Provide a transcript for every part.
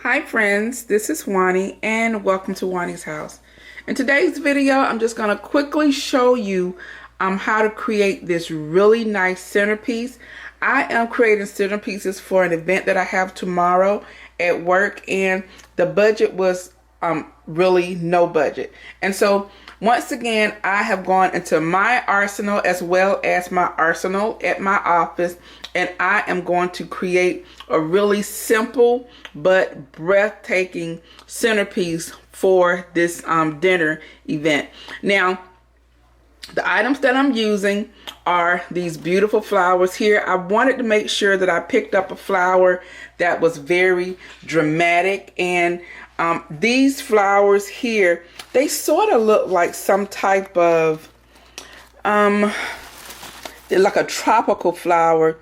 Hi friends, this is Juani and welcome to Juani's house. In today's video, I'm just going to quickly show you how to create this really nice centerpiece. I am creating centerpieces for an event that I have tomorrow at work, and the budget was really no budget. And so once again, I have gone into my arsenal as well as my arsenal at my office, and I am going to create a really simple but breathtaking centerpiece for this dinner event. Now, the items that I'm using are these beautiful flowers here. I wanted to make sure that I picked up a flower that was very dramatic, and these flowers here, they sort of look like some type of they're like a tropical flower,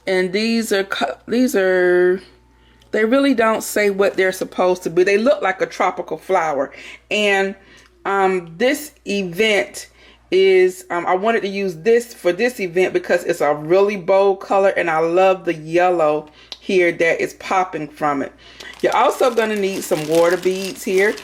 and these are they really don't say what they're supposed to be. They look like a tropical flower, and this event is I wanted to use this for this event because it's a really bold color, and I love the yellow here that is popping from it. You're also going to need some water beads here.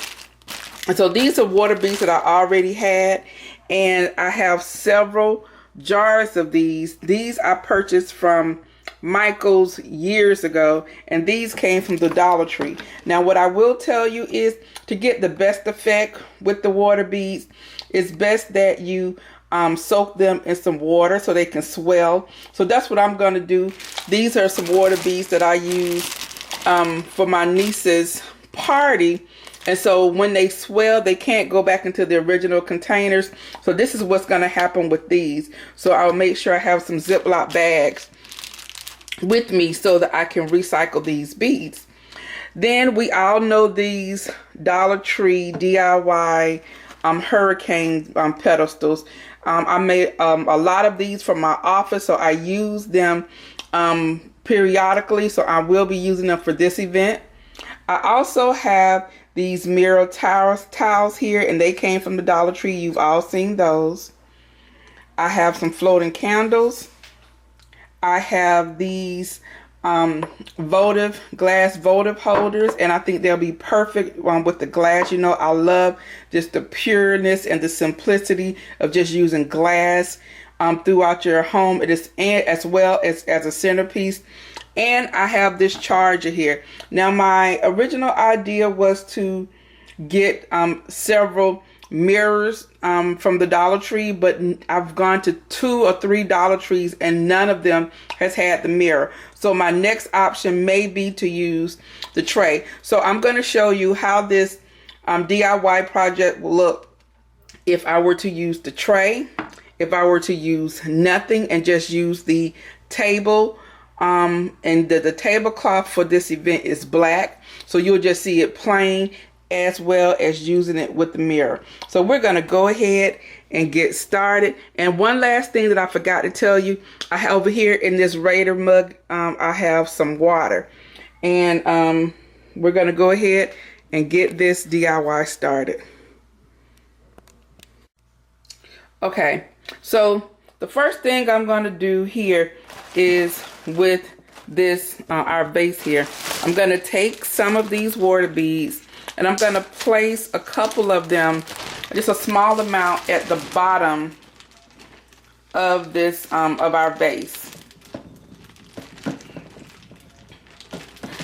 And so these are water beads that I already had, and I have several jars of these. These I purchased from Michael's years ago, and these came from the Dollar Tree. Now what I will tell you is, to get the best effect with the water beads, it's best that you soak them in some water so they can swell. So that's what I'm going to do. These are some water beads that I use for my niece's party, and so when they swell, they can't go back into the original containers. So this is what's going to happen with these. So I'll make sure I have some Ziploc bags with me so that I can recycle these beads. Then we all know these Dollar Tree DIY hurricane pedestals. I made a lot of these for my office, so I use them periodically, so I will be using them for this event. I also have these mirror towels here, and they came from the Dollar Tree. You've all seen those. I have some floating candles. I have these glass votive holders, and I think they'll be perfect with the glass. You know, I love just the pureness and the simplicity of just using glass throughout your home. It is, and as well as a centerpiece. And I have this charger here. Now my original idea was to get several mirrors from the Dollar Tree, but I've gone to 2 or 3 Dollar Trees and none of them has had the mirror. So my next option may be to use the tray. So I'm going to show you how this DIY project will look if I were to use the tray, if I were to use nothing and just use the table. And the tablecloth for this event is black, so you'll just see it plain, as well as using it with the mirror. So we're going to go ahead and get started. And one last thing that I forgot to tell you, I have over here in this Raider mug, I have some water, and we're going to go ahead and get this DIY started. Okay, so the first thing I'm going to do here is with this our vase here. I'm going to take some of these water beads, and I'm going to place a couple of them, just a small amount, at the bottom of this of our vase.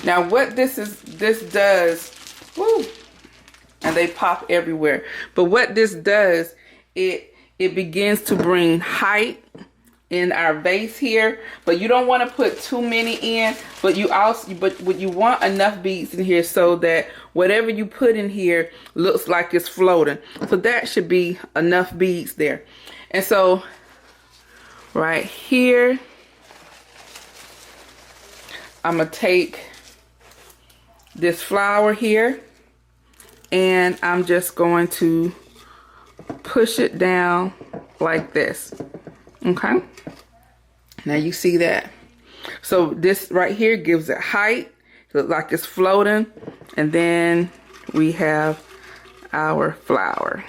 Now what this does, whoo, and they pop everywhere, but what this does, it begins to bring height in our vase here, but you don't want to put too many in, but you want enough beads in here so that whatever you put in here looks like it's floating. So that should be enough beads there. And so right here, I'm gonna take this flower here, and I'm just going to push it down like this. Okay, now you see that. So this right here gives it height, look like it's floating, and then we have our flower.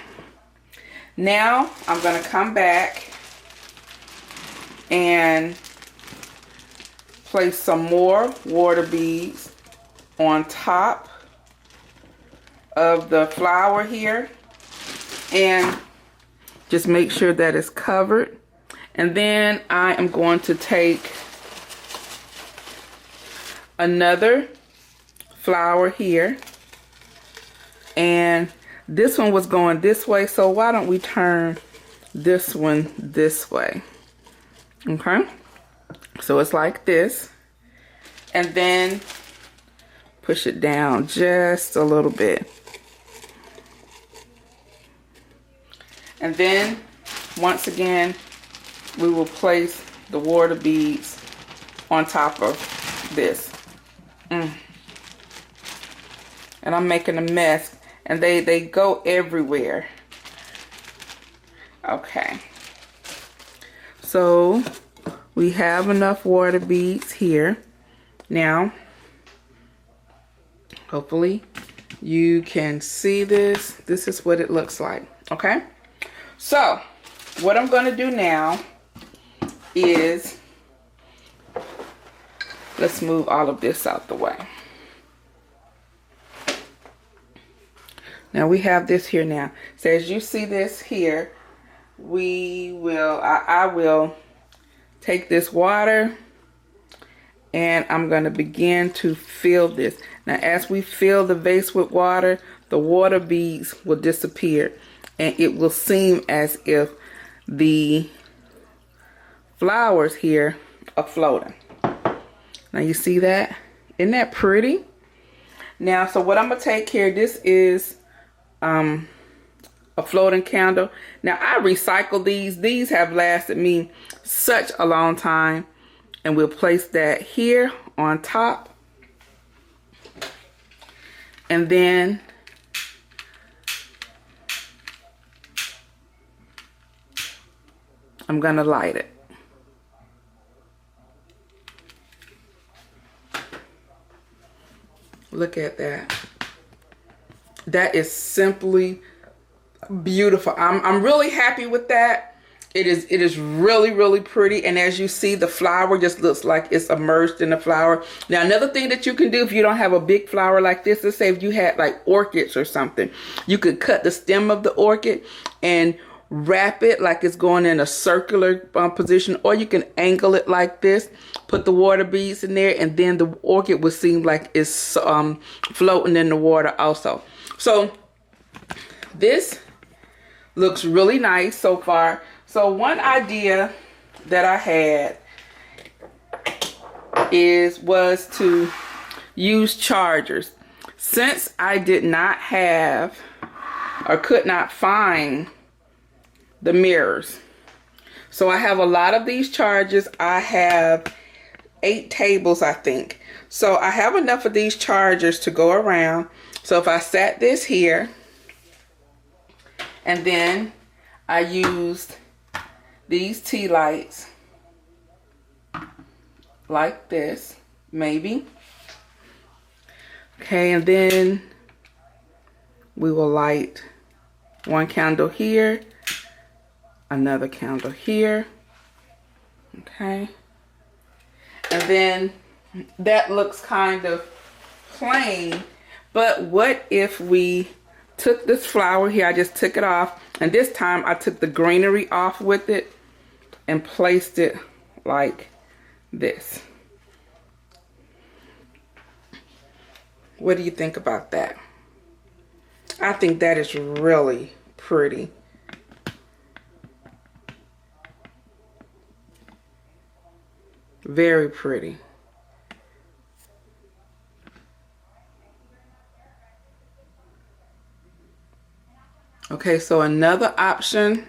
Now I'm going to come back and place some more water beads on top of the flour here, and just make sure that it's covered. And then I am going to take another flour here, and this one was going this way, so why don't we turn this one this way? Okay, so it's like this, and then push it down just a little bit, and then once again we will place the water beads on top of this. And I'm making a mess, and they go everywhere. Okay, so we have enough water beads here. Now hopefully you can see this. This is what it looks like. Okay, so what I'm going to do now is, let's move all of this out the way. Now we have this here now. So as you see this here, I will take this water and I'm going to begin to fill this. Now as we fill the vase with water, the water beads will disappear and it will seem as if the flowers here are floating. Now you see that? Isn't that pretty? Now, so what I'm going to take here, this is a floating candle. Now I recycle these. These have lasted me such a long time. And we'll place that here on top. And then I'm going to light it. Look at that. That is simply beautiful. I'm really happy with that. It is really, really pretty. And as you see, the flower just looks like it's immersed in the flower. Now, another thing that you can do if you don't have a big flower like this, let's say if you had like orchids or something, you could cut the stem of the orchid and wrap it like it's going in a circular position, or you can angle it like this, put the water beads in there, and then the orchid would seem like it's floating in the water also. So this looks really nice so far. So one idea that I had was to use chargers. Since I did not have or could not find the mirrors, so I have a lot of these chargers. I have 8 tables, I think. So I have enough of these chargers to go around. So if I set this here, and then I used these tea lights like this, maybe. Okay, and then we will light one candle here, another candle here. Okay, and then that looks kind of plain, but what if we took this flower here, I just took it off, and this time I took the greenery off with it and placed it like this. What do you think about that? I think that is really pretty. Very pretty. Okay, so another option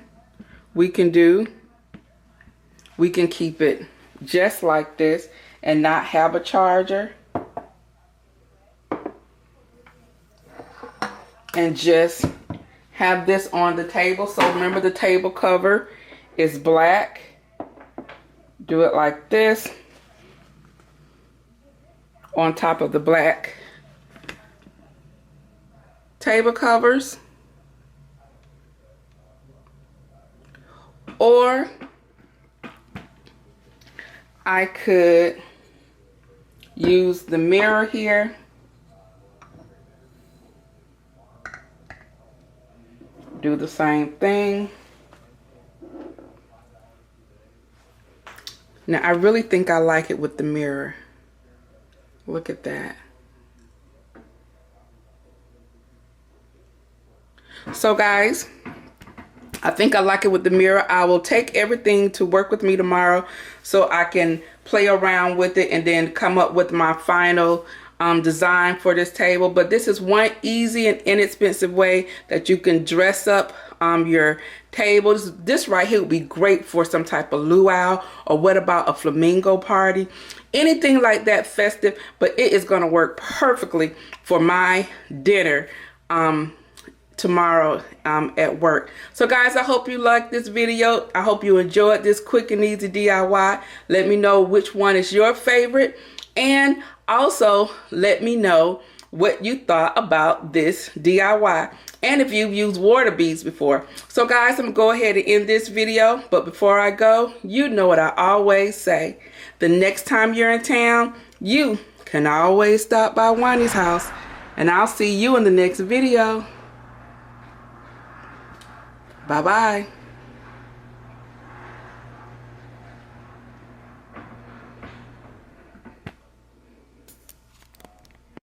we can do, we can keep it just like this and not have a charger, and just have this on the table. So remember, the table cover is black. Do it like this on top of the black table covers. Or I could use the mirror here Do the same thing. Now, I really think I like it with the mirror. Look at that. So guys, I think I like it with the mirror. I will take everything to work with me tomorrow so I can play around with it and then come up with my final design for this table. But this is one easy and inexpensive way that you can dress up your table. This right here would be great for some type of luau, or what about a flamingo party, anything like that festive. But it is going to work perfectly for my dinner tomorrow at work. So guys, I hope you liked this video. I hope you enjoyed this quick and easy DIY. Let me know which one is your favorite, and also let me know what you thought about this DIY and if you've used water beads before. So guys, I'm gonna go ahead and end this video, but before I go, you know what I always say: the next time you're in town, you can always stop by Juani's house, and I'll see you in the next video. Bye-bye.